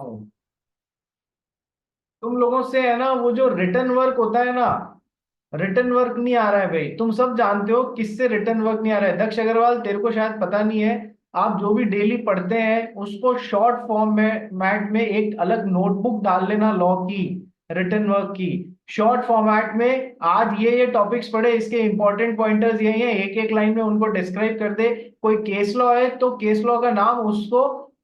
हूँ तुम लोगों से, है ना, वो जो रिटर्न वर्क होता है ना, रिटर्न वर्क नहीं आ रहा है भाई। तुम सब जानते हो किससे रिटर्न वर्क नहीं आ रहा है। दक्ष अग्रवाल, तेरे को शायद पता नहीं है। आप जो भी डेली पढ़ते हैं उसको शॉर्ट फॉर्म में मैट में एक अलग नोटबुक डाल लेना, लॉ की, रिटर्न वर्क की, शॉर्ट फॉर्मेट में। आज ये टॉपिक्स पढ़े, इसके इंपॉर्टेंट पॉइंटर्स यही हैं, एक एक लाइन में उनको डिस्क्राइब कर दे। कोई केस लॉ है तो केस लॉ का नाम उसको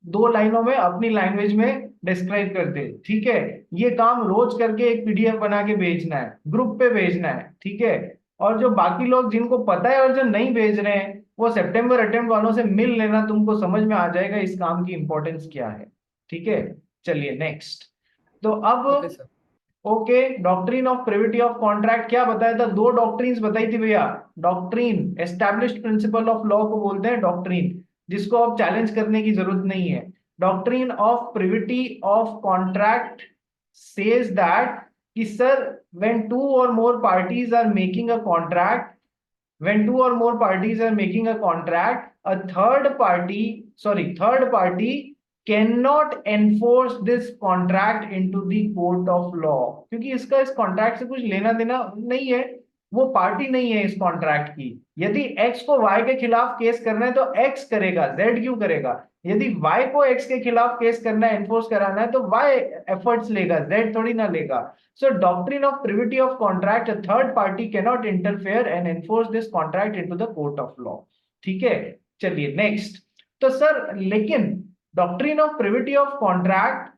2 लाइनों में अपनी लैंग्वेज में डिस्क्राइब कर दे, ठीक है। ये काम रोज करके एक पीडीएफ बना के भेजना है, ग्रुप पे भेजना है, ठीक है। और जो बाकी लोग जिनको पता है और जो नहीं भेज रहे हैं, वो सितंबर अटेम्प्ट वालों से मिल लेना, तुमको समझ में आ जाएगा इस काम की इंपॉर्टेंस क्या है, ठीक है। चलिए नेक्स्ट। तो अब, okay sir. Okay, doctrine of privity of contract क्या बताया था? 2 डॉक्ट्रिन्स बताई थी भैया। Doctrine, established principle of law को बोलते हैं डॉक्ट्रिन, जिसको अब चैलेंज करने की जरूरत नहीं है। Doctrine of privity of contract says that कि sir, when two or more parties are making a contract, when two or more parties are making a contract, a third party cannot enforce this contract into the court of law, क्योंकि इसका इस contract से कुछ लेना देना नहीं है, वो पार्टी नहीं है इस कॉन्ट्रैक्ट की। यदि एक्स को वाई के खिलाफ केस करना है तो एक्स करेगा, जेड क्यों करेगा? यदि वाई को एक्स के खिलाफ केस करना है, एनफोर्स कराना है, तो वाई एफर्ट्स लेगा, जेड थोड़ी ना लेगा। So doctrine of privity of contract, a third party cannot interfere and enforce this contract into the court of law, ठीक है। चलिए नेक्स्ट। तो सर लेकिन doctrine of privity of contract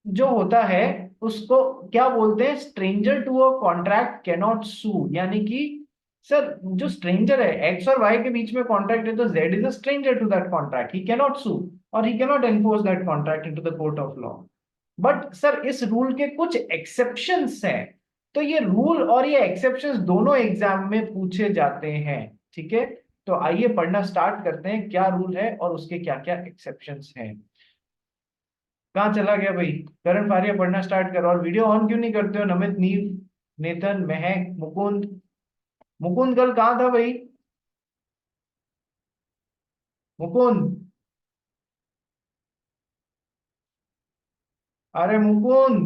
जो होता है उसको क्या बोलते हैं? Stranger to a contract cannot sue, यानी कि सर जो स्ट्रेंजर है, एक्स और वाई के बीच में कॉन्ट्रैक्ट है, तो Z is a stranger to that contract, he cannot sue or he cannot enforce that contract into the court of law. But sir इस रूल के कुछ एक्सेप्शंस हैं, तो ये रूल और ये एक्सेप्शंस दोनों एग्जाम में पूछे जाते हैं, ठीक है। तो आइए पढ़ना स्टार्ट करते हैं, क्या रूल है और उसके क्या क्या एक्सेप्शंस हैं। कहाँ चला गया भाई? करण फारिया, पढ़ना स्टार्ट करो। और वीडियो ऑन क्यों नहीं करते हो? नमित, नीव, नेतन, महक, मुकुंद। मुकुंद कल कहाँ था भाई? मुकुंद, अरे मुकुंद,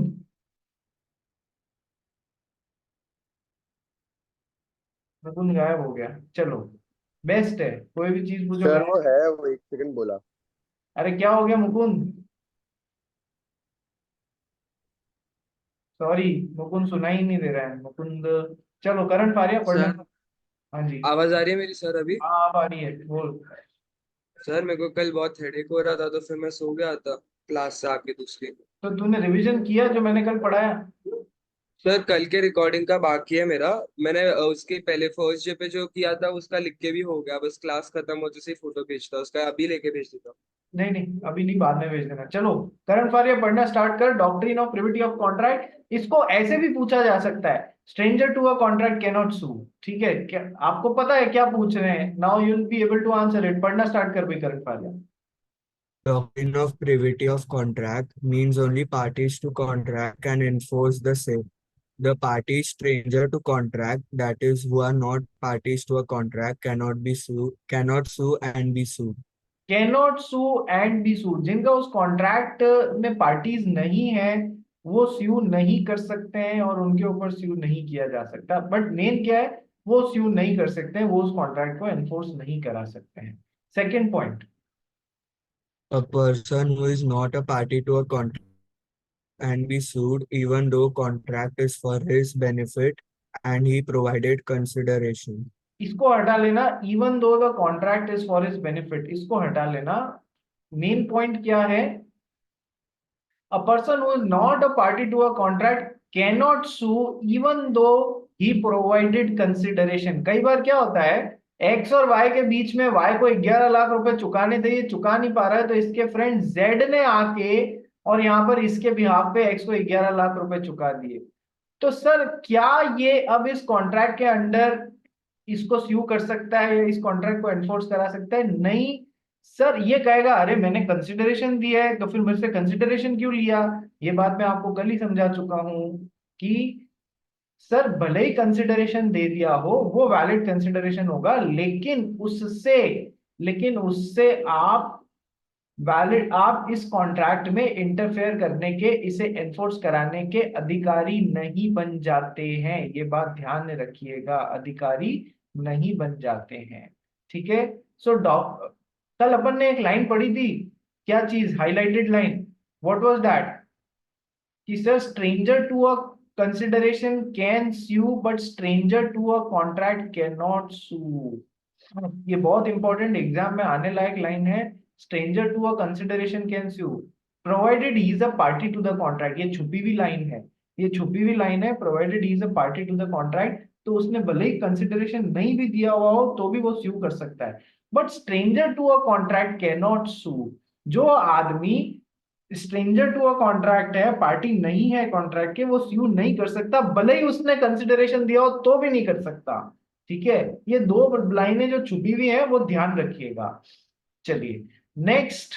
मुकुंद गायब हो गया। चलो, बेस्ट है, कोई भी चीज पूछो सर वो गायब। है, वो एक सेकंड बोला। अरे क्या हो गया मुकुंद? सॉरी, मुकुंद सुना ही नहीं दे रहा है मुकुंद। चलो करण फारिया पढ़ना। सर हाँ जी। आवाज आ रही है मेरी सर अभी? हाँ आप आ रही है, बोल। सर मेरे को कल बहुत हेडेक हो रहा था तो फिर मैं सो गया था क्लास से आके दूसरी। तो तूने रिवीजन किया जो मैंने कल पढ़ाया? सर कल के रिकॉर्डिंग का बाकी है मेरा। मैंने उसके पहले फर्स्ट डे पे जो किया था उसका लिख के भी हो गया, बस क्लास खत्म होते से फोटो भेजता, उसका अभी लेके भेज देता। नहीं नहीं, अभी नहीं, बाद में भेज देना। चलो करंट फारिया पढ़ना स्टार्ट कर। Doctrine of privity of contract, इसको ऐसे भी पूछा जा सकता है, stranger to a contract can not sue, ठीक है। क्या आपको पता है क्या पूछ रहे हैं? Now you will be able to answer it. पढ़ना स्टार्ट कर भाई करंट फारिया। Doctrine of privity of contract means only parties to contract can enforce the same. The parties stranger to contract, that is, who are not parties to a contract, cannot sue and be sued. Can not sue and be sued, जिनका उस contract में parties नहीं है वो स्यू नहीं कर सकते हैं और उनके ऊपर स्यू नहीं किया जा सकता। बट मेन क्या है, वो स्यू नहीं कर सकते हैं, वो उस कॉन्ट्रैक्ट को एनफोर्स नहीं करा सकते हैं। Second point. A person who is not a party to a contract and be sued even though contract is for his benefit and he provided consideration. इसको हटा लेना, even though the contract is for his benefit, इसको हटा लेना। Main point क्या है? A person who is not a party to a contract can not sue even though he provided consideration. कई बार क्या होता है, एक्स और वाई के बीच में वाई को 11 लाख रुपए चुकाने थे, ये चुका नहीं पा रहा है, तो इसके फ्रेंड जेड ने आके और यहाँ पर इसके बिहाफ पे एक्स को 11 लाख रुपए चुका दिए। तो सर क्या ये अब इस कॉन्ट्रैक्ट के अंडर इसको स्यू कर सकता है या इस कॉन्ट्रैक्ट को एनफोर्स करा सकता है? नहीं सर, ये कहेगा अरे मैंने कंसिडरेशन दिया है तो फिर मेरे से कंसिडरेशन क्यों लिया। ये बात मैं आपको कल ही समझा चुका हूं कि सर भले ही कंसिडरेशन दे दिया हो, वो वैलिड कंसिडरेशन होगा, लेकिन उससे आप वैलिड, आप इस कॉन्ट्रैक्ट में इंटरफेयर करने के, इसे एनफोर्स कराने के अधिकारी नहीं बन जाते हैं। ये बात ध्यान में रखिएगा, अधिकारी नहीं बन जाते हैं। ठीक है। सो डॉक कल अपन ने एक लाइन पढ़ी थी, क्या चीज, highlighted line, what was that, कि sir stranger to a consideration can sue but stranger to a contract can not sue. ये बहुत इंपॉर्टेंट एग्जाम में आने लायक लाइन है। Stranger to a consideration can sue provided he is a party to the contract. ये छुपी हुई line है, ये छुपी हुई लाइन है, provided he is a party to the contract. तो उसने भले ही कंसिडरेशन नहीं भी दिया हुआ हो तो भी वो स्यू कर सकता है। But stranger to a contract can not sue, जो आदमी स्ट्रेंजर टू अ कॉन्ट्रैक्ट है, पार्टी नहीं है कॉन्ट्रैक्ट के, वो स्यू नहीं कर सकता, भले ही उसने कंसिडरेशन दिया हो तो भी नहीं कर सकता। ठीक है। ये दो लाइनें जो छुपी हुई है वो ध्यान रखिएगा। चलिए next.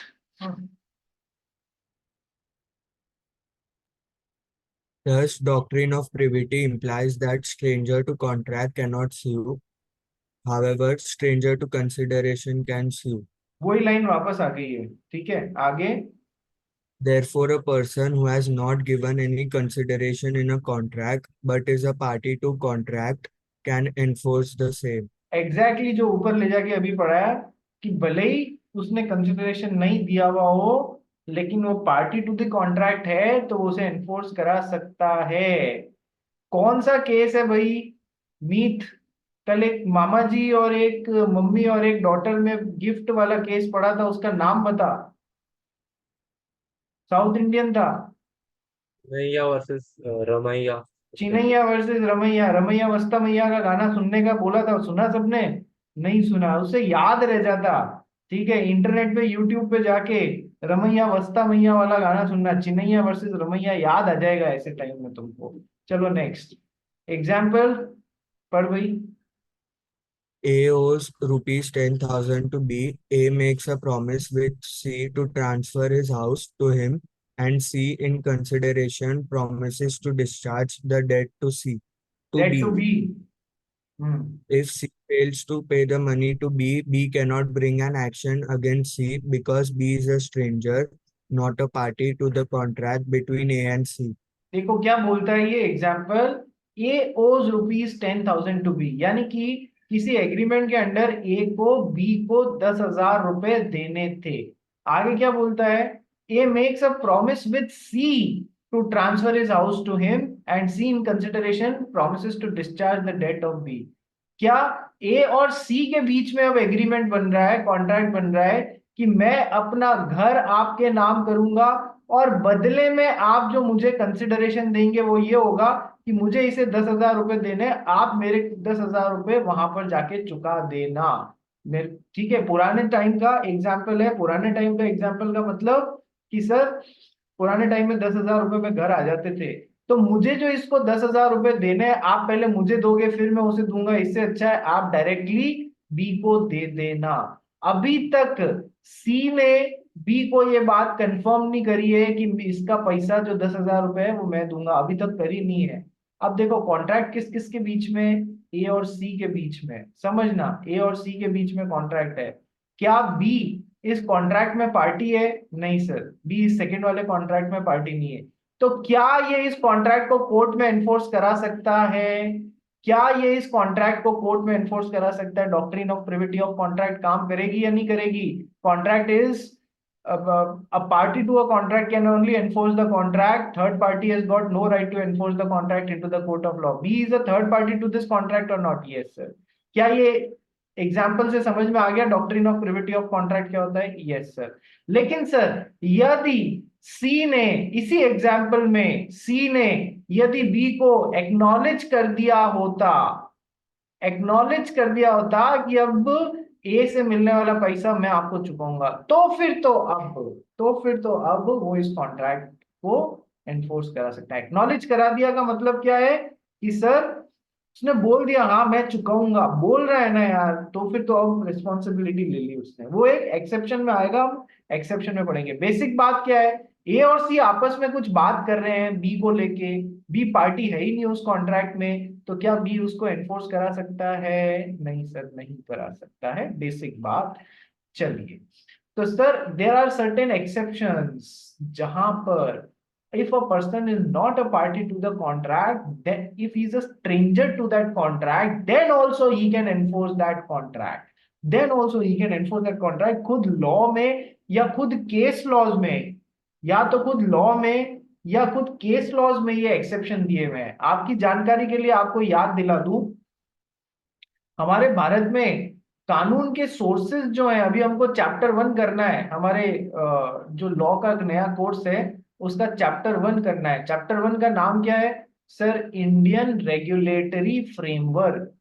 Thus, doctrine of privity implies that stranger to contract cannot sue. However, stranger to consideration can sue. वही लाइन वापस आ गई है। ठीक है, आगे। Therefore, a person who has not given any consideration in a contract but is a party to contract can enforce the same. Exactly जो ऊपर ले जाके अभी पढ़ाया, कि भले ही उसने कंसिडरेशन नहीं दिया हुआ हो लेकिन वो पार्टी टू द कॉन्ट्रैक्ट है तो उसे एनफोर्स करा सकता है। कौन सा केस है भाई, मीत, कल एक मामा जी और एक मम्मी और एक डॉटर में गिफ्ट वाला केस पढ़ा था, उसका नाम बता। साउथ इंडियन था। रमैया वर्सेस रमैया। चिनैया वर्सेस रमैया, रमैया वस्ता मैया का गाना सुनने का बोला था, सुना सबने? नहीं सुना, उसे याद रह जाता। ठीक है, इंटरनेट पे यूट्यूब पे जाके रमैया वस्ता मैया वाला गाना सुनना, चिनैया वर्सेस रमैया, याद आ जाएगा ऐसे टाइम में तुमको। चलो नेक्स्ट एग्जाम्पल पढ़ भाई। A owes rupees 10,000 to B. A makes a promise with C to transfer his house to him, and C, in consideration, promises to discharge the debt to C to debt to B. B. If C fails to pay the money to B, B cannot bring an action against C because B is a stranger, not a party to the contract between A and C. देखो क्या बोलता है ये example, ए ओज rupees 10,000 to be, यानी कि किसी agreement के अंडर ए को बी को 10,000 रुपए देने थे। आगे क्या बोलता है, A makes a promise with C to transfer his house to him and C in consideration promises to discharge the debt of B. क्या ए और सी के बीच में अब एग्रीमेंट बन रहा है, कॉन्ट्रैक्ट बन रहा है कि मैं अपना घर आपके नाम करूंगा और बदले में आप जो मुझे कंसिडरेशन देंगे वो ये होगा कि मुझे इसे 10,000 रुपए देने, आप मेरे 10,000 रुपए वहां पर जाके चुका देना मेरे। ठीक है, पुराने टाइम का एग्जाम्पल है। पुराने टाइम का एग्जाम्पल का मतलब कि सर पुराने टाइम में 10,000 रुपए में घर आ जाते थे, तो मुझे जो इसको 10,000 रुपए देने हैं, आप पहले मुझे दोगे फिर मैं उसे दूंगा, इससे अच्छा है आप डायरेक्टली बी को दे देना। अभी तक सी ने बी को ये बात कंफर्म नहीं करी है कि इसका पैसा जो 10,000 रुपए है वो मैं दूंगा, अभी तक करी नहीं है। अब देखो कॉन्ट्रैक्ट किस किस के बीच में, ए और सी के बीच में, समझना, ए और सी के बीच में कॉन्ट्रैक्ट है। क्या बी इस कॉन्ट्रैक्ट में पार्टी है? नहीं सर, बी इस सेकंड वाले कॉन्ट्रैक्ट में पार्टी नहीं है। तो क्या ये इस कॉन्ट्रैक्ट को कोर्ट में एनफोर्स करा सकता है? क्या ये इस कॉन्ट्रैक्ट को कोर्ट में एनफोर्स करा सकता है? Doctrine of privity of contract काम करेगी या नहीं करेगी? Contract is a party to a contract can only enforce the contract. Third party has got no right to enforce the contract into the court of law. B is a third party to this contract or not? Yes sir. क्या ये example से समझ में आ गया doctrine of privity of contract क्या होता है? Yes sir. लेकिन सर यदि सी ने, इसी एग्जाम्पल में सी ने यदि बी को एक्नॉलेज कर दिया होता, एक्नॉलेज कर दिया होता कि अब ए से मिलने वाला पैसा मैं आपको चुकाऊंगा, तो फिर तो अब वो इस कॉन्ट्रैक्ट को एनफोर्स करा सकता है। एक्नॉलेज करा दिया का मतलब क्या है कि सर उसने बोल दिया हाँ मैं चुकाऊंगा, बोल रहा है ना यार, तो फिर तो अब रिस्पॉन्सिबिलिटी ले ली उसने, वो एक एक्सेप्शन में आएगा, हम एक्सेप्शन में पढ़ेंगे। बेसिक बात क्या है, ए और सी आपस में कुछ बात कर रहे हैं बी को लेके, बी पार्टी है ही नहीं उस कॉन्ट्रैक्ट में, तो क्या बी उसको एनफोर्स करा सकता है? नहीं सर, नहीं करा सकता है, बेसिक बात। चलिए तो sir there are certain exceptions जहां पर if a person is not a party to the contract, then if he's a stranger to that contract, then also he can enforce that contract. Then also he can enforce that contract खुद law में या खुद case laws में, या तो खुद law में या खुद केस लॉज में ये एक्सेप्शन दिए हुए हैं। आपकी जानकारी के लिए आपको याद दिला दूं, हमारे भारत में कानून के सोर्सेज जो है, अभी हमको चैप्टर 1 करना है, हमारे जो लॉ का नया कोर्स है उसका चैप्टर 1 करना है। चैप्टर 1 का नाम क्या है sir? Indian regulatory framework.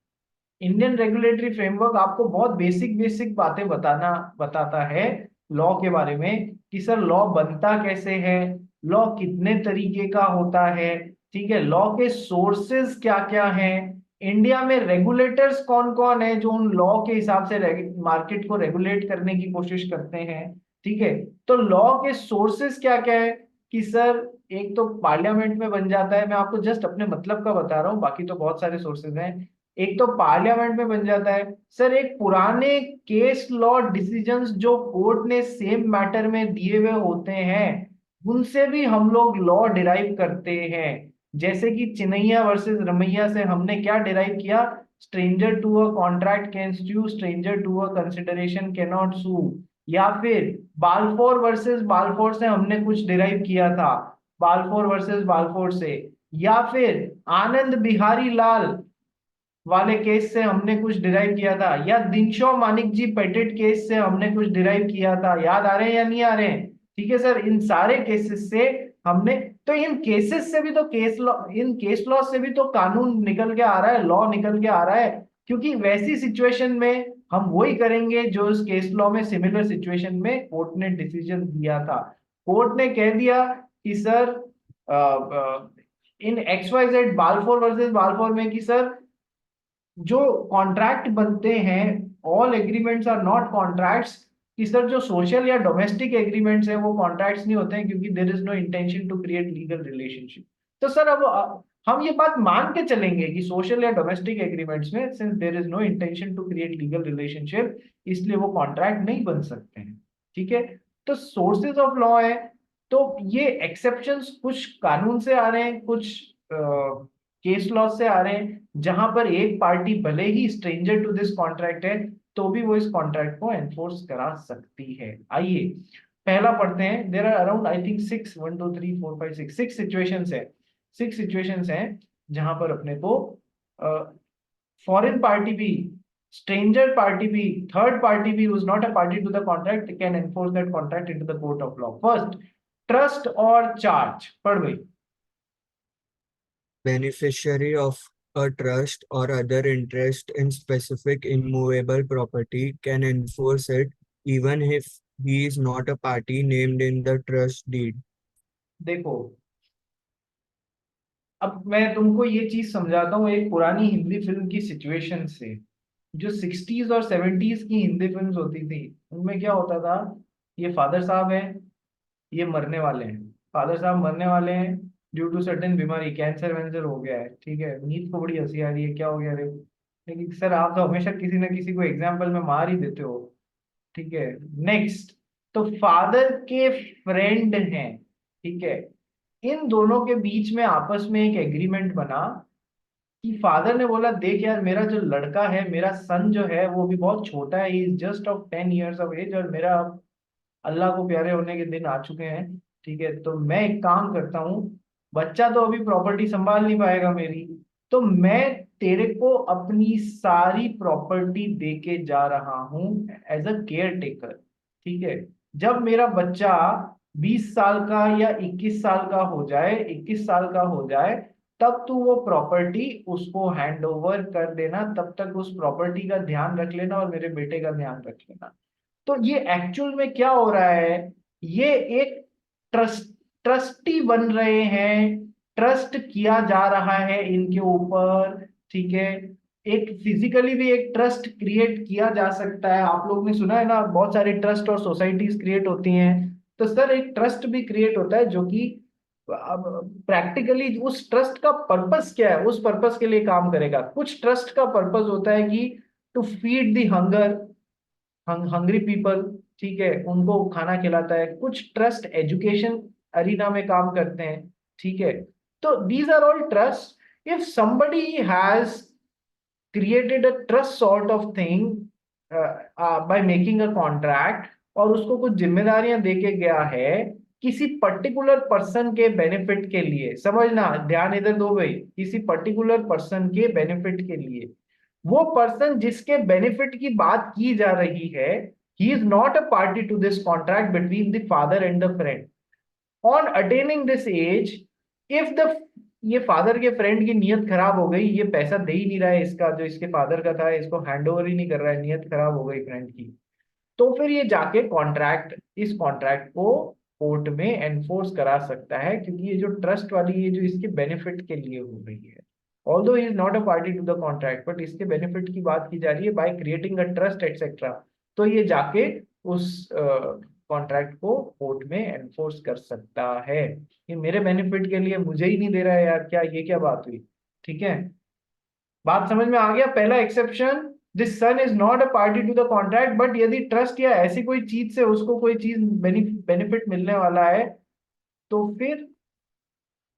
Indian regulatory framework आपको बहुत बेसिक बेसिक बातें बताता है लॉ के बारे में, कि सर लॉ बनता कैसे है, लॉ कितने तरीके का होता है, ठीक है, लॉ के सोर्सेज क्या क्या हैं, इंडिया में रेगुलेटर्स कौन कौन है जो उन लॉ के हिसाब से मार्केट को रेगुलेट करने की कोशिश करते हैं, ठीक है। तो लॉ के सोर्सेज क्या क्या है कि सर एक तो पार्लियामेंट में बन जाता है, मैं आपको जस्ट अपने मतलब का बता रहा हूँ, बाकी तो बहुत सारे सोर्सेज हैं। एक तो पार्लियामेंट में बन जाता है सर, एक पुराने केस लॉ डिसीजंस जो कोर्ट ने सेम मैटर में दिए हुए होते हैं उनसे भी हम लोग लॉ डिराइव करते हैं। जैसे कि चिन्नैया वर्सेस रमैया से हमने क्या डिराइव किया? Stranger to a contract can sue, stranger to a consideration can not sue। या फिर बालफोर वर्सेस बालफोर से हमने कुछ डिराइव किया था, बालफोर वर्सेस बालफोर से। या फिर आनंद बिहारी लाल वाले केस से हमने कुछ डिराइव किया था, या दिनशो मानिक जी पेटेट केस से हमने कुछ डिराइव किया था। याद आ रहे हैं या नहीं आ रहे हैं? ठीक है सर, इन सारे केसेस से हमने, तो इन केसेस से भी तो case law, in case law से भी तो कानून निकल के आ रहा है, लॉ निकल के आ रहा है। क्योंकि वैसी सिचुएशन में हम वही करेंगे जो इस केस लॉ में सिमिलर सिचुएशन में कोर्ट ने डिसीजन दिया था। कोर्ट ने कह दिया कि sir in XYZ Balfour versus Balfour में कि सर जो कॉन्ट्रैक्ट बनते हैं, all agreements are not contracts, कि सर जो सोशल या डोमेस्टिक एग्रीमेंट्स हैं वो कॉन्ट्रैक्ट्स नहीं होते हैं, क्योंकि there is no intention to create legal relationship. तो सर अब हम ये बात मान के चलेंगे कि सोशल या डोमेस्टिक एग्रीमेंट्स में since there is no intention to create legal relationship, इसलिए वो कॉन्ट्रैक्ट नहीं बन सकते हैं, ठीक है। तो सोर्सेज ऑफ लॉ है, तो ये एक्सेप्शंस कुछ कानून से आ रहे हैं, कुछ केस लॉ से आ रहे हैं, जहां पर एक पार्टी भले ही स्ट्रेंजर टू दिस कॉन्ट्रैक्ट है तो भी वो इस कॉन्ट्रैक्ट को एनफोर्स करा सकती है। आइए पहला पढ़ते हैं। There are around I think 6 1 2 3 4 5 6 situations है, 6 सिचुएशंस हैं जहां पर अपने को फॉरेन पार्टी भी, स्ट्रेंजर पार्टी भी, थर्ड पार्टी भी, who's not a party to the contract can enforce that contract into the court of law। First, trust और चार्ज। पढ़ भाई। Beneficiary of a trust or other interest in specific immovable property can enforce it even if he is not a party named in the trust deed. देखो अब मैं तुमको ये चीज समझाता हूँ एक पुरानी हिंदी फिल्म की सिचुएशन से। जो 60s और 70s की हिंदी फिल्म्स होती थी उनमें क्या होता था, ये फादर साहब हैं, ये मरने वाले हैं, फादर साहब मरने वाले हैं ड्यू टू सर्टेन बीमारी, कैंसर वैंसर हो गया है, ठीक है। नींद को बड़ी हंसी आ रही है, क्या हो गया रे? लेकिन सर आप तो हमेशा किसी ना किसी को एग्जाम्पल में मार ही देते हो, ठीक है। नेक्स्ट, तो फादर के फ्रेंड हैं, ठीक है, इन दोनों के बीच में आपस में एक एग्रीमेंट बना कि फादर ने बोला देख यार मेरा जो लड़का है, मेरा सन जो है वो भी बहुत छोटा है, he is just of 10 years of age, और मेरा अल्लाह को प्यारे होने के दिन आ चुके हैं, ठीक है। तो मैं एक काम करता हूँ, बच्चा तो अभी प्रॉपर्टी संभाल नहीं पाएगा मेरी, तो मैं तेरे को अपनी सारी प्रॉपर्टी दे के जा रहा हूँ एज अ केयर टेकर, ठीक है। जब मेरा बच्चा 20 साल का या 21 साल का हो जाए, 21 साल का हो जाए, तब तू वो प्रॉपर्टी उसको हैंड ओवर कर देना, तब तक उस प्रॉपर्टी का ध्यान रख लेना और मेरे बेटे का ध्यान रख लेना। तो ये एक्चुअल में क्या हो रहा है, ये एक ट्रस्टी बन रहे हैं, ट्रस्ट किया जा रहा है इनके ऊपर, ठीक है। एक फिजिकली भी एक ट्रस्ट क्रिएट किया जा सकता है। आप लोगों ने सुना है ना, बहुत सारे ट्रस्ट और सोसाइटीज क्रिएट होती हैं, तो सर एक ट्रस्ट भी क्रिएट होता है जो कि प्रैक्टिकली उस ट्रस्ट का पर्पस क्या है, उस पर्पस के लिए काम करेगा। कुछ ट्रस्ट का पर्पस होता है कि to feed the hunger, hungry people, ठीक है, उनको खाना खिलाता है, कुछ ट्रस्ट एजुकेशन अरीना में काम करते हैं, ठीक है। तो these are all trust. If somebody has created a trust sort of thing by making a contract, और उसको कुछ जिम्मेदारियां देके गया है किसी पर्टिकुलर पर्सन के बेनिफिट के लिए, समझना, ध्यान इधर दो भाई, किसी पर्टिकुलर पर्सन के बेनिफिट के लिए, वो पर्सन जिसके बेनिफिट की बात की जा रही है, he is not a party to this contract between the father and the friend. On attaining this age, if the ये फादर के फ्रेंड की नीयत खराब हो गई, ये पैसा दे ही नहीं रहा है इसका, जो इसके फादर का था, इसको हैंड ओवर ही नहीं कर रहा है, नीयत खराब हो गई फ्रेंड की, तो फिर ये जाके कॉन्ट्रैक्ट, इस कॉन्ट्रैक्ट को कोर्ट में एनफोर्स करा सकता है, क्योंकि ये जो ट्रस्ट वाली, ये जो इसके बेनिफिट के लिए हो रही है, although he is not a party to the contract, but इसके बेनिफिट की बात की जा रही है by creating a trust etcetera, तो ये जाके उस कॉन्ट्रैक्ट को कोर्ट में एनफोर्स कर सकता है। ये मेरे बेनिफिट के लिए मुझे ही नहीं दे रहा है यार, क्या ये क्या बात हुई? ठीक है, बात समझ में आ गया? पहला exception, this son is not a party to the contract, but यदि ट्रस्ट या ऐसी कोई चीज से उसको कोई चीज बेनिफिट मिलने वाला है, तो फिर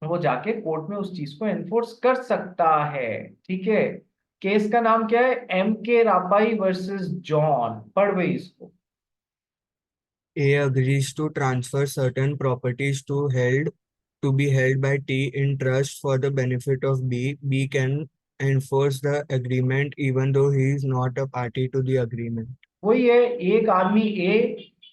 वो जाके कोर्ट में उस चीज को एनफोर्स कर सकता है। ठीक है, केस का नाम क्या है? एम के रापाई वर्सेस जॉन। पढ़ भाई इसको। A agrees to transfer certain properties to be held by T in trust for the benefit of B. B can enforce the agreement even though he is not a party to the agreement. वही है, एक आदमी A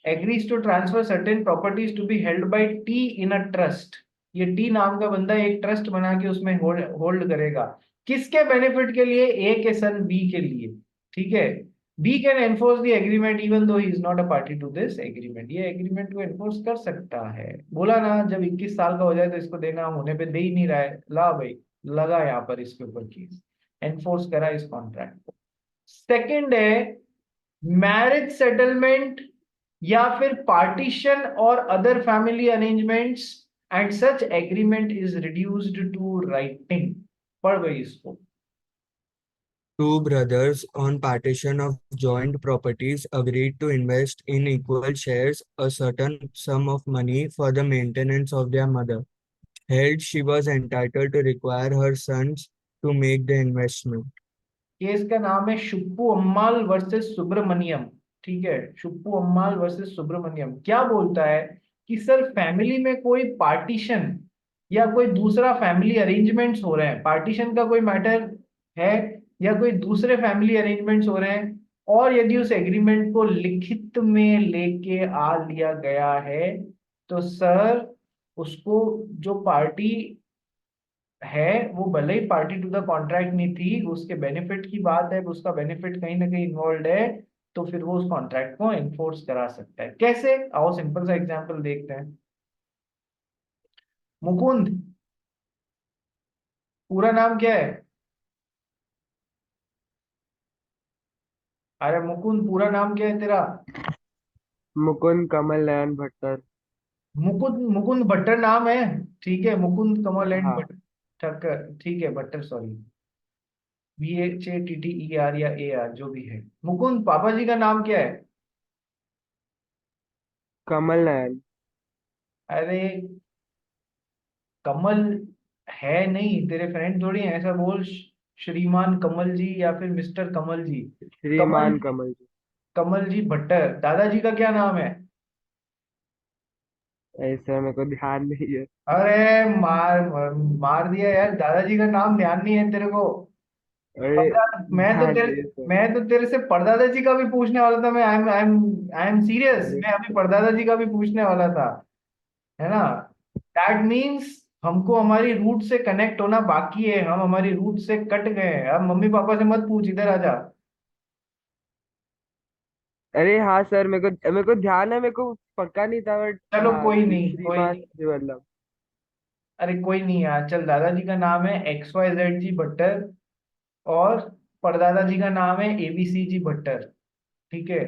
agrees to transfer certain properties to be held by T in a trust. ये T नाम का बंदा एक trust बना के उसमें होल्ड करेगा, किसके बेनिफिट के लिए? ए के सन बी के लिए। ठीक है, B can enforce the agreement even though he is not a party to this agreement. ये एग्रीमेंट को एनफोर्स कर सकता है। बोला ना, जब 21 साल का हो जाए तो इसको देना होने पे दे ही नहीं रहा है, ला भाई, लगा यहाँ पर इसके ऊपर केस, एनफोर्स करा इस कॉन्ट्रैक्ट को। सेकंड है मैरिज सेटलमेंट या फिर पार्टीशन और other family arrangements, and such agreement is reduced to writing. पढ़ गई इसको। Two brothers on partition of joint properties agreed to invest in equal shares a certain sum of money for the maintenance of their mother. Held she was entitled to require her sons to make the investment. Case का नाम है शुप्पू Ammal versus Subramaniam. ठीक है, शुप्पू Ammal versus Subramaniam क्या बोलता है कि sir family में कोई पार्टीशन या कोई दूसरा फैमिली अरेंजमेंट्स हो रहे हैं, पार्टीशन का कोई मैटर है या कोई दूसरे फैमिली अरेंजमेंट्स हो रहे हैं, और यदि उस एग्रीमेंट को लिखित में लेके आ लिया गया है, तो सर उसको जो पार्टी है वो भले ही पार्टी टू द कॉन्ट्रैक्ट नहीं थी, उसके बेनिफिट की बात है, उसका बेनिफिट कहीं ना कहीं इन्वॉल्व है, तो फिर वो उस कॉन्ट्रैक्ट को एनफोर्स करा सकता है। कैसे? आओ सिंपल सा एग्जांपल देखते हैं। मुकुंद, पूरा नाम क्या है? अरे मुकुंद, पूरा नाम क्या है तेरा? मुकुंद कमल नयन भट्टर। मुकुंद, मुकुंद भट्टर नाम है? ठीक है, मुकुंद कमल एंड हाँ। ठक्कर, ठीक है, भट्टर, सॉरी, VHATTER या AR जो भी है। मुकुंद, पापा जी का नाम क्या है? कमल नयन। अरे कमल है नहीं, तेरे फ्रेंड थोड़ी हैं, ऐसा बोल, श्रीमान कमल जी या फिर मिस्टर कमल जी। कमल, श्रीमान कमल जी। कमल जी भट्टर। दादाजी का क्या नाम है? ऐसा मेरे को ध्यान नहीं है। अरे मार मार दिया यार, दादाजी का नाम ध्यान नहीं है तेरे को? अरे परदा, ध्यान नहीं है सर। मैं तो तेरे से परदादा जी का भी पूछने वाला था। मैं आई एम सीरियस, अरे मैं अभी परदादा जी का भी पूछने वाला था, है ना? दैट मीन्स हमको हमारी रूट से कनेक्ट होना बाकी है, हम हमारी रूट से कट गए हैं। अब मम्मी पापा से मत पूछ, इधर आ जा। अरे हाँ सर, मेरे को ध्यान है, मेरे को पक्का नहीं था, बट चलो हाँ कोई नहीं, कोई श्रीमान नहीं, श्रीवल्लभ। अरे कोई नहीं यार, चल, दादाजी का नाम है XYZ जी भट्टर, और परदादा जी का नाम है ABC जी भट्टर। ठीक है,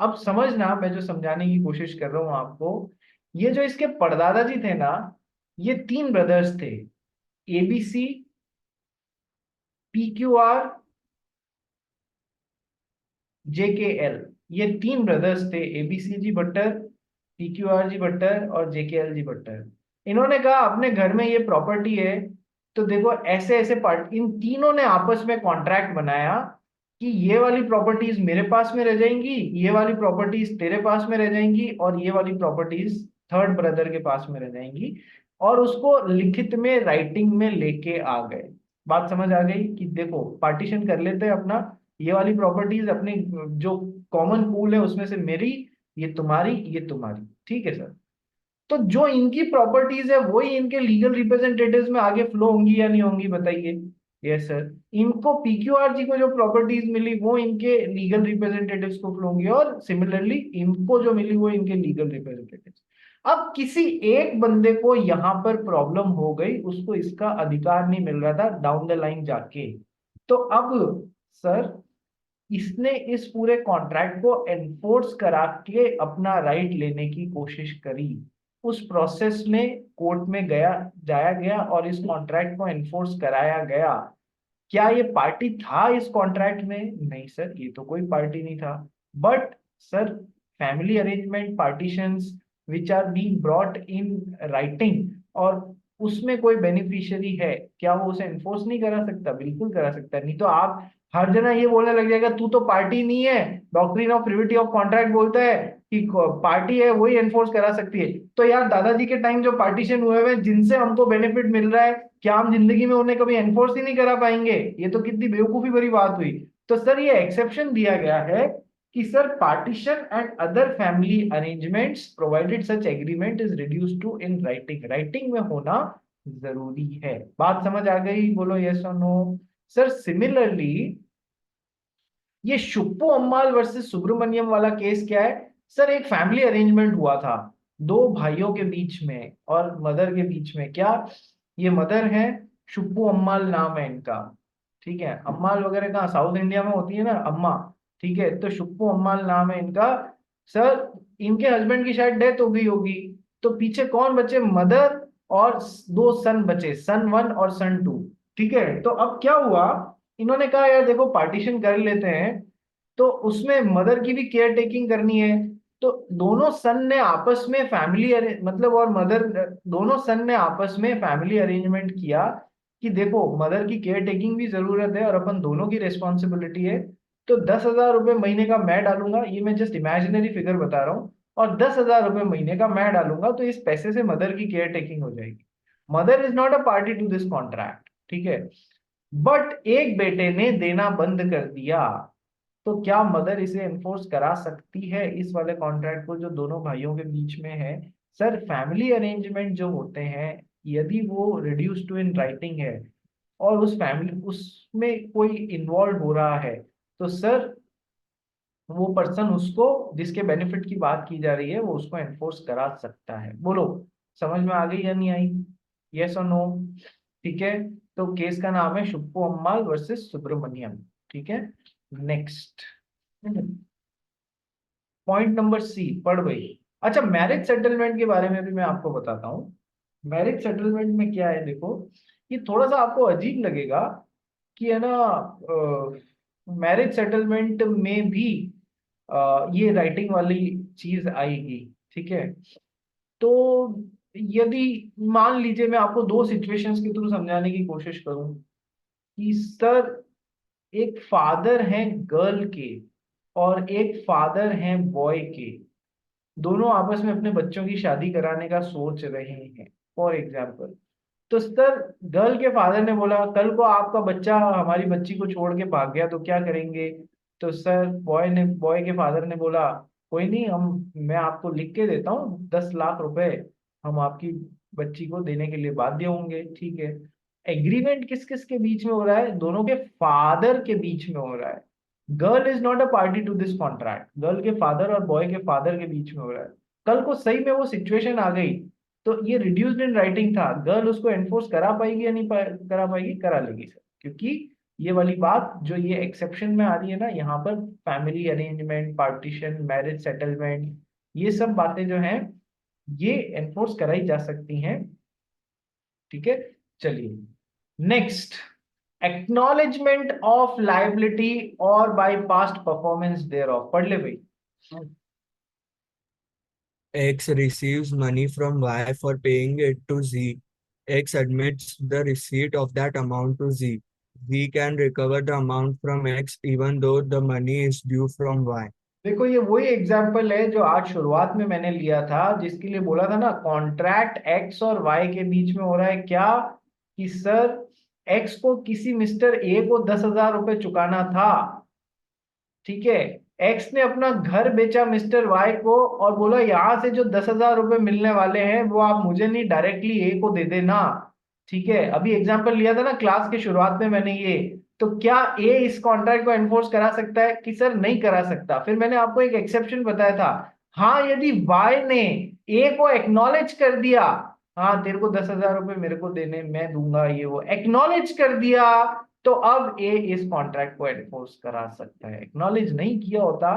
अब समझना, मैं जो समझाने की कोशिश कर रहा हूँ आपको, ये जो इसके परदादा जी थे ना, ये तीन ब्रदर्स थे, ABC, PQR, JKL। ये 3 ब्रदर्स थे, एबीसी जी भट्टर, पीक्यूआर जी भट्टर और जेकेएल जी भट्टर। इन्होंने कहा अपने घर में ये प्रॉपर्टी है, तो देखो ऐसे ऐसे पार्ट, इन तीनों ने आपस में कॉन्ट्रैक्ट बनाया कि ये वाली प्रॉपर्टीज मेरे पास में रह जाएंगी, ये वाली प्रॉपर्टीज तेरे पास में रह जाएंगी, और ये वाली प्रॉपर्टीज थर्ड ब्रदर के पास में रह जाएंगी। और उसको लिखित में, राइटिंग में लेके आ गए। बात समझ आ गई कि देखो पार्टीशन कर लेते हैं अपना, ये वाली प्रॉपर्टीज अपनी जो कॉमन पूल है उसमें से मेरी, ये तुम्हारी, ये तुम्हारी, ठीक है सर। तो जो इनकी प्रॉपर्टीज है वही इनके लीगल रिप्रेजेंटेटिव्स में आगे फ्लो होंगी या नहीं होंगी, बताइए। यस सर, इनको पीक्यूआर जी को जो प्रॉपर्टीज मिली वो इनके लीगल रिप्रेजेंटेटिव्स को फ्लो होंगी, और सिमिलरली इनको जो मिली वो इनके लीगल रिप्रेजेंटेटिव्स। अब किसी एक बंदे को यहां पर प्रॉब्लम हो गई, उसको इसका अधिकार नहीं मिल रहा था डाउन द लाइन जाके, तो अब सर इसने इस पूरे कॉन्ट्रैक्ट को एनफोर्स करा के अपना राइट लेने की कोशिश करी। उस प्रोसेस में कोर्ट में जाया गया और इस कॉन्ट्रैक्ट को एनफोर्स कराया गया। क्या ये पार्टी था इस कॉन्ट्रैक्ट में? नहीं सर, ये तो कोई पार्टी नहीं था। But sir, family arrangement partitions which are being brought in writing, और उसमें कोई बेनिफिशियरी है, क्या वो उसे एनफोर्स नहीं करा सकता? बिल्कुल करा सकता है। नहीं तो आप हर जना ये बोलने लग जाएगा तू तो पार्टी नहीं है, doctrine of privity of contract बोलता है कि पार्टी है वही एनफोर्स करा सकती है। तो यार दादाजी के टाइम जो पार्टीशन हुए हुए जिनसे हमको बेनिफिट मिल रहा है, क्या हम जिंदगी में उन्हें कभी एनफोर्स ही नहीं करा पाएंगे? ये तो कितनी बेवकूफी भरी बात हुई। तो सर ये एक्सेप्शन दिया गया है कि sir partition and other family arrangements provided such agreement is reduced to in writing, writing में होना जरूरी है। बात समझ आ गई? बोलो यस और नो। सर सिमिलरली ये शुप्पू अम्माल वर्सेस सुब्रमण्यम वाला केस क्या है? सर एक फैमिली अरेंजमेंट हुआ था दो भाइयों के बीच में और मदर के बीच में। क्या ये मदर है, शुप्पू अम्माल नाम है इनका, ठीक है। अम्माल वगैरह कहाँ साउथ इंडिया में होती है ना अम्मा, ठीक है। तो शुप्पू अम्माल नाम है इनका। सर इनके हस्बैंड की शायद डेथ हो गई होगी, तो पीछे कौन बचे? मदर और दो सन बचे, सन 1 और सन 2, ठीक है। तो अब क्या हुआ, इन्होंने कहा यार देखो पार्टीशन कर लेते हैं, तो उसमें मदर की भी केयर टेकिंग करनी है। तो दोनों सन ने आपस में फैमिली मतलब और मदर, दोनों सन ने आपस में फैमिली अरेंजमेंट किया कि देखो मदर की केयर टेकिंग भी जरूरत है और अपन दोनों की रिस्पॉन्सिबिलिटी है। तो 10,000 रुपये महीने का मैं डालूंगा, ये मैं जस्ट इमेजिनरी फिगर बता रहा हूँ, और 10,000 रुपये महीने का मैं डालूंगा, तो इस पैसे से मदर की केयर टेकिंग हो जाएगी। Mother is not a party to this contract, ठीक है। बट एक बेटे ने देना बंद कर दिया, तो क्या मदर इसे एनफोर्स करा सकती है इस वाले कॉन्ट्रैक्ट को जो दोनों भाइयों के बीच में है? सर फैमिली अरेंजमेंट जो होते हैं, यदि वो रिड्यूस टू इन राइटिंग है और उस फैमिली उसमें कोई इन्वॉल्व हो रहा है, तो सर वो पर्सन उसको, जिसके बेनिफिट की बात की जा रही है, वो उसको एनफोर्स करा सकता है। बोलो समझ में आ गई या नहीं आई? यस और नो? ठीक है। तो केस का नाम है शुप्पू अम्माल वर्सेस सुब्रमण्यम, ठीक है। नेक्स्ट पॉइंट नंबर सी पढ़ गई। अच्छा, मैरिज सेटलमेंट के बारे में भी मैं आपको बताता हूँ। मैरिज सेटलमेंट में क्या है देखो, ये थोड़ा सा आपको अजीब लगेगा कि है ना, मैरिज सेटलमेंट में भी ये राइटिंग वाली चीज आएगी, ठीक है। तो यदि मान लीजिए मैं आपको दो सिचुएशंस के थ्रू समझाने की कोशिश करूं कि सर एक फादर हैं गर्ल के और एक फादर हैं बॉय के, दोनों आपस में अपने बच्चों की शादी कराने का सोच रहे हैं फॉर एग्जाम्पल। तो सर गर्ल के फादर ने बोला कल को आपका बच्चा हमारी बच्ची को छोड़ के भाग गया तो क्या करेंगे? तो सर बॉय के फादर ने बोला कोई नहीं, हम मैं आपको लिख के देता हूँ 10 लाख रुपए, हम आपकी बच्ची को देने के लिए बाध्य होंगे, ठीक है। एग्रीमेंट किस किस के बीच में हो रहा है? दोनों के फादर के बीच में हो रहा है। Girl is not a party to this contract, girl के फादर और बॉय के फादर के बीच में हो रहा है। कल को सही में वो सिचुएशन आ गई तो ये रिड्यूस्ड इन राइटिंग था, गर्ल उसको एनफोर्स करा पाएगी या नहीं करा पाएगी? करा लेगी सर, क्योंकि ये वाली बात जो ये एक्सेप्शन में आ रही है ना यहाँ पर, family arrangement, partition, marriage settlement, ये सब बातें जो हैं ये एनफोर्स कराई जा सकती हैं, ठीक है। चलिए नेक्स्ट, एक्नॉलेजमेंट ऑफ लाइबिलिटी और by past performance thereof, पढ़ ले भाई। X receives money from Y for paying it to Z. X admits the receipt of that amount to Z. Z can recover the amount from X even though the money is due from Y. देखो ये वही example है जो आज शुरुआत में मैंने लिया था, जिसके लिए बोला था ना कॉन्ट्रैक्ट एक्स और वाई के बीच में हो रहा है क्या, कि सर एक्स को किसी मिस्टर ए को 10,000 रुपए चुकाना था, ठीक है। एक्स ने अपना घर बेचा मिस्टर वाई को और बोला यहां से जो 10,000 रुपए मिलने वाले हैं वो आप मुझे नहीं, डायरेक्टली ए को दे देना, ठीक है। अभी एग्जाम्पल लिया था ना क्लास के शुरुआत में मैंने ये, तो क्या ए इस कॉन्ट्रैक्ट को एनफोर्स करा सकता है कि सर नहीं करा सकता। फिर मैंने आपको एक एक्सेप्शन बताया था, हाँ यदि वाई ने ए को एक्नॉलेज कर दिया, हाँ तेरे को 10,000 रुपए मेरे को देने, मैं दूंगा, ये वो एक्नॉलेज कर दिया, तो अब ए इस कॉन्ट्रैक्ट को एनफोर्स करा सकता है। एक्नॉलेज नहीं किया होता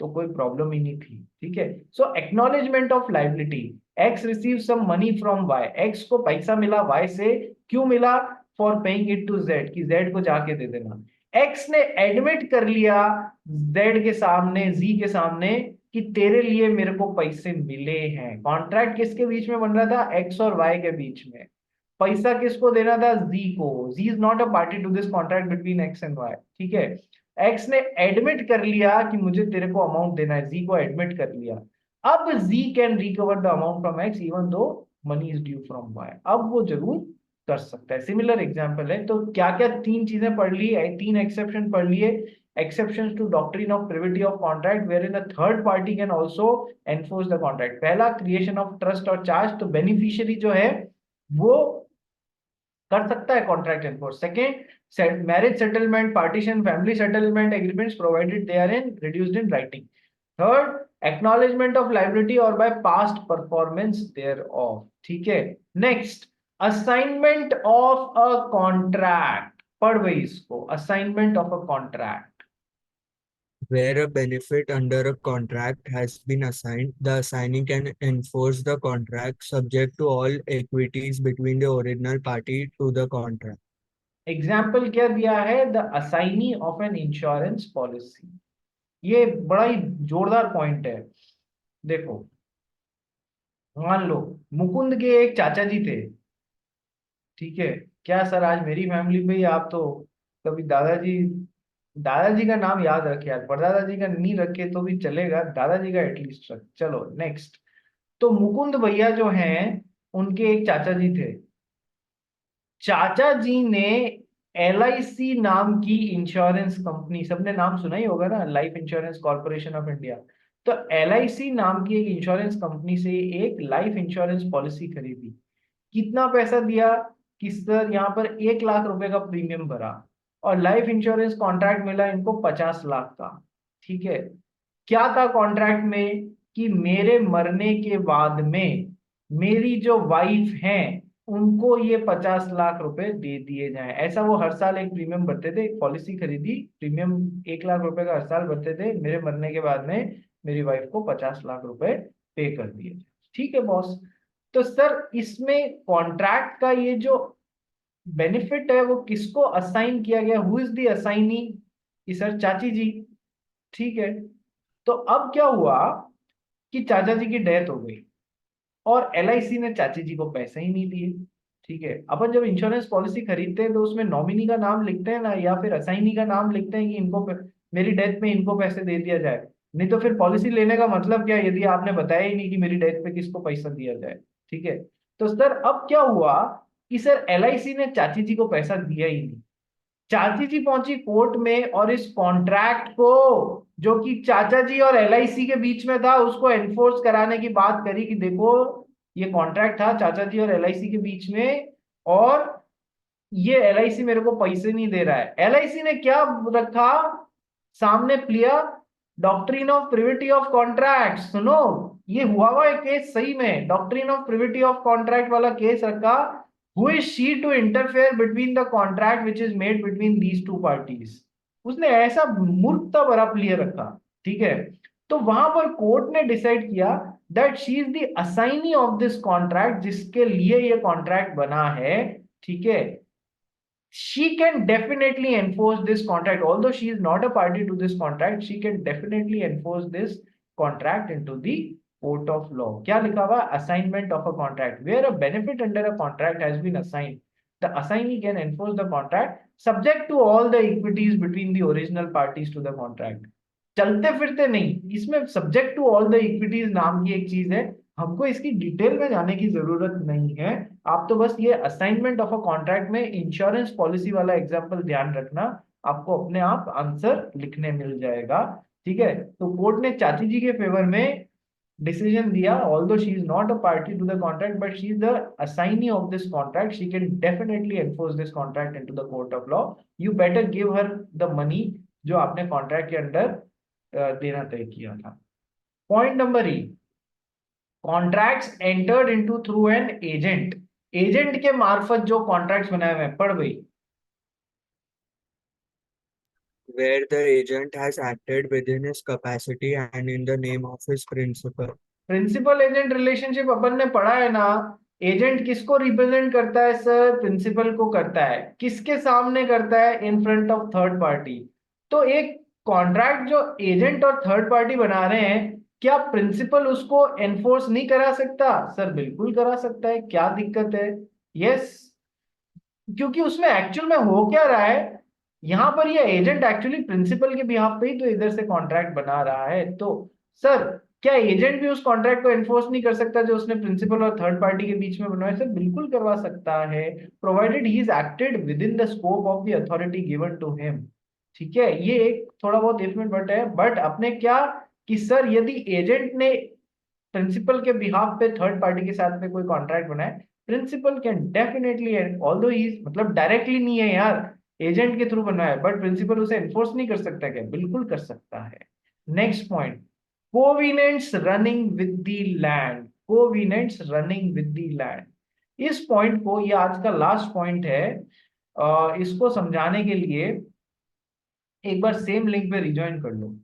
तो कोई प्रॉब्लम ही नहीं थी, ठीक है। So acknowledgement of liability, X receive some money from Y, X को पैसा मिला वाई से, क्यों मिला, for paying it to Z, कि जेड को जाके दे देना। एक्स ने एडमिट कर लिया जेड के सामने, जी के सामने, कि तेरे लिए मेरे को पैसे मिले हैं। कॉन्ट्रैक्ट किसके बीच में बन रहा था, एक्स और वाई के बीच में। पैसा किसको देना था, जी को। Z is not a party to this contract between X and Y, ठीक है। एक्स ने एडमिट कर लिया कि मुझे तेरे को अमाउंट देना है, जी को एडमिट कर लिया। अब Z can recover the amount from X even though money is due from Y, अब वो जरूर कर सकता है। सिमिलर एग्जांपल है। तो क्या क्या तीन चीजें पढ़ ली, तीन एक्सेप्शन पढ़ लिए। Exceptions to doctrine of privity of contract wherein a third party can also enforce the contract. पहला, क्रिएशन ऑफ ट्रस्ट और चार्ज, तो बेनिफिशियरी जो है वो कर सकता है contract enforce. Second, marriage settlement, partition, family settlement agreements provided they are in reduced in writing. Third, acknowledgement of liability और by past performance thereof, ठीक है। Next, assignment of a contract, पढ़ भाई इसको, assignment of a contract. Where a benefit under a contract has been assigned, the assignee can enforce the contract subject to all equities between the original party to the contract. Example क्या दिया है, the assignee of an insurance policy. ये बड़ा ही जोरदार point है। देखो, मान लो मुकुंद के एक चाचा जी थे, ठीक है। क्या सर आज मेरी फैमिली पे ही आप तो कभी दादाजी, दादाजी का नाम याद रखे, आज परदादाजी का नहीं रखे तो भी चलेगा, दादाजी का एटलीस्ट रख। चलो नेक्स्ट, तो मुकुंद भैया जो हैं उनके एक चाचा जी थे। चाचा जी ने LIC नाम की इंश्योरेंस कंपनी, सबने नाम सुना ही होगा ना, life insurance corporation of India. तो LIC नाम की एक इंश्योरेंस कंपनी से एक लाइफ इंश्योरेंस पॉलिसी खरीदी। कितना पैसा दिया, कि सर यहाँ पर 1 लाख रुपए का प्रीमियम भरा, और लाइफ इंश्योरेंस कॉन्ट्रैक्ट मिला इनको 50 लाख का, ठीक है। क्या था कॉन्ट्रैक्ट में, कि मेरे मरने के बाद में मेरी जो वाइफ है उनको ये 50 लाख रुपए दे दिए जाएं। ऐसा वो हर साल एक प्रीमियम भरते थे, एक पॉलिसी खरीदी, प्रीमियम 1 लाख रुपए का हर साल भरते थे, मेरे मरने के बाद में मेरी वाइफ को 50 लाख रुपए पे कर दिए जाए, ठीक है बॉस। तो सर इसमें कॉन्ट्रैक्ट का ये जो बेनिफिट है वो किसको असाइन किया गया, हु इज द असाइनी, कि सर चाची जी, ठीक है। तो अब क्या हुआ कि चाचा जी की डेथ हो गई और LIC ने चाची जी को पैसे ही नहीं दिए, ठीक है। अपन जब इंश्योरेंस पॉलिसी खरीदते हैं तो उसमें नॉमिनी का नाम लिखते हैं ना, या फिर असाइनी का नाम लिखते हैं कि इनको मेरी डेथ में इनको पैसे दे दिया जाए। नहीं तो फिर पॉलिसी लेने का मतलब क्या है यदि आपने बताया ही नहीं कि मेरी डेथ पे किसको पैसा दिया जाए, ठीक है। तो सर अब क्या हुआ कि सर LIC ने चाची जी को पैसा दिया ही नहीं। चाची जी पहुंची कोर्ट में और इस कॉन्ट्रैक्ट को, जो कि चाचा जी और LIC के बीच में था, उसको एनफोर्स कराने की बात करी कि देखो ये कॉन्ट्रैक्ट था चाचा जी और LIC के बीच में, और ये LIC मेरे को पैसे नहीं दे रहा है। LIC ने क्या रखा सामने, plea doctrine of privity of contract. सुनो, ये हुआ है केस, सही में doctrine of privity of contract वाला केस रखा। Who is she to interfere between the contract which is made between these two parties? उसने ऐसा मूर्खता भरा प्ले रखा, ठीक है। तो वहां पर कोर्ट ने डिसाइड किया that she is the assignee of this contract, जिसके लिए ये कॉन्ट्रैक्ट बना है, ठीक है। She can definitely enforce this contract, although she is not a party to this contract, she can definitely enforce this contract into the court of law. क्या लिखा हुआ? Assignment of a contract where a benefit under a contract has been assigned, the assignee can enforce the contract subject to all the equities between the original parties to the contract। चलते फिरते नहीं, इसमें subject to all the equities नाम की एक चीज है, हमको इसकी डिटेल में जाने की जरूरत नहीं है। आप तो बस ये असाइनमेंट ऑफ अ कॉन्ट्रैक्ट में इंश्योरेंस पॉलिसी वाला एग्जांपल ध्यान रखना, आपको अपने आप आंसर लिखने मिल जाएगा। ठीक है, तो कोर्ट ने चाची जी के फेवर में decision दिया, although she is not a party to the contract but she is the assignee of this contract, she can definitely enforce this contract into the court of law। you better give her the money जो आपने contract के under देना तय किया था। Point number E, contracts entered into through an agent, agent के मार्फत जो कॉन्ट्रैक्ट्स बनाए हुए हैं, पढ़ गई। where the agent has acted within his capacity and in the name of his principal। Principal agent relationship अपन ने पढ़ा है ना, एजेंट किसको रिप्रेजेंट करता है सर? प्रिंसिपल को करता है। किसके सामने करता है? In front of third party. तो एक कॉन्ट्रैक्ट जो एजेंट और थर्ड पार्टी बना रहे हैं, क्या प्रिंसिपल उसको एनफोर्स नहीं करा सकता? सर बिल्कुल करा सकता है, क्या दिक्कत है? यस, क्योंकि उसमें एक्चुअल में हो क्या रहा है, यहां पर ये एजेंट एक्चुअली प्रिंसिपल के बिहाफ पे ही तो इधर से कॉन्ट्रैक्ट बना रहा है। तो सर क्या एजेंट भी उस कॉन्ट्रैक्ट को एनफोर्स नहीं कर सकता जो उसने प्रिंसिपल और थर्ड पार्टी के बीच में बनवाया? सर बिल्कुल करवा सकता है, provided he is acted within the scope of the authority given to him. ठीक है, ये एक थोड़ा बहुत इफ में बट है, बट अपने क्या कि सर यदि एजेंट ने प्रिंसिपल के बिहाफ पे थर्ड पार्टी के साथ में कोई कॉन्ट्रैक्ट बनाए, principal can definitely, although he मतलब डायरेक्टली नहीं है यार, एजेंट के थ्रू बनाया है, बट प्रिंसिपल उसे एनफोर्स नहीं कर सकता क्या? बिल्कुल कर सकता है। Next point, covenants running with the land, covenants running with the land. इस पॉइंट को, ये आज का लास्ट पॉइंट है, इसको समझाने के लिए एक बार सेम लिंक पे रिजॉइन कर लो।